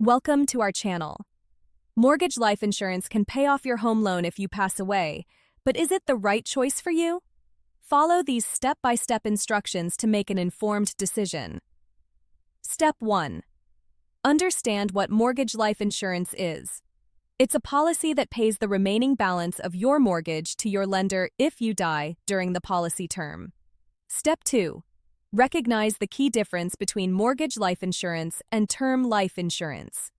Welcome to our channel. Mortgage life insurance can pay off your home loan if you pass away, but is it the right choice for you? Follow these step-by-step instructions to make an informed decision. Step 1. Understand what mortgage life insurance is. It's a policy that pays the remaining balance of your mortgage to your lender if you die during the policy term. Step 2. Recognize the key difference between mortgage life insurance and term life insurance.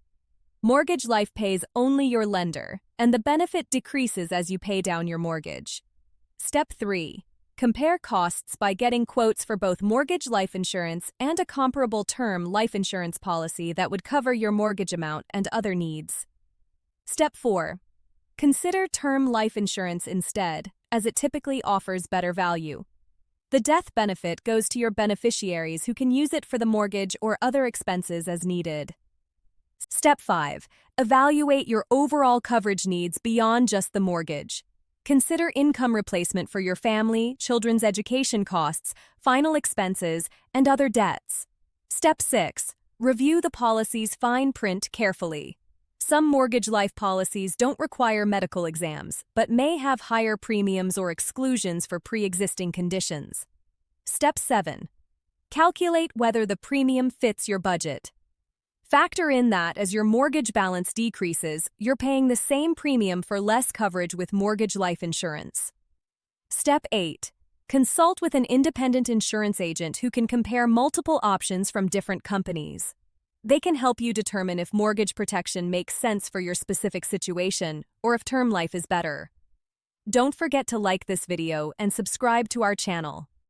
Mortgage life pays only your lender, and the benefit decreases as you pay down your mortgage. Step 3. Compare costs by getting quotes for both mortgage life insurance and a comparable term life insurance policy that would cover your mortgage amount and other needs. Step 4. Consider term life insurance instead, as it typically offers better value. The death benefit goes to your beneficiaries who can use it for the mortgage or other expenses as needed. Step 5. Evaluate your overall coverage needs beyond just the mortgage. Consider income replacement for your family, children's education costs, final expenses, and other debts. Step 6. Review the policy's fine print carefully. Some mortgage life policies don't require medical exams, but may have higher premiums or exclusions for pre-existing conditions. Step 7. Calculate whether the premium fits your budget. Factor in that as your mortgage balance decreases, you're paying the same premium for less coverage with mortgage life insurance. Step 8. Consult with an independent insurance agent who can compare multiple options from different companies. They can help you determine if mortgage protection makes sense for your specific situation or if term life is better. Don't forget to like this video and subscribe to our channel.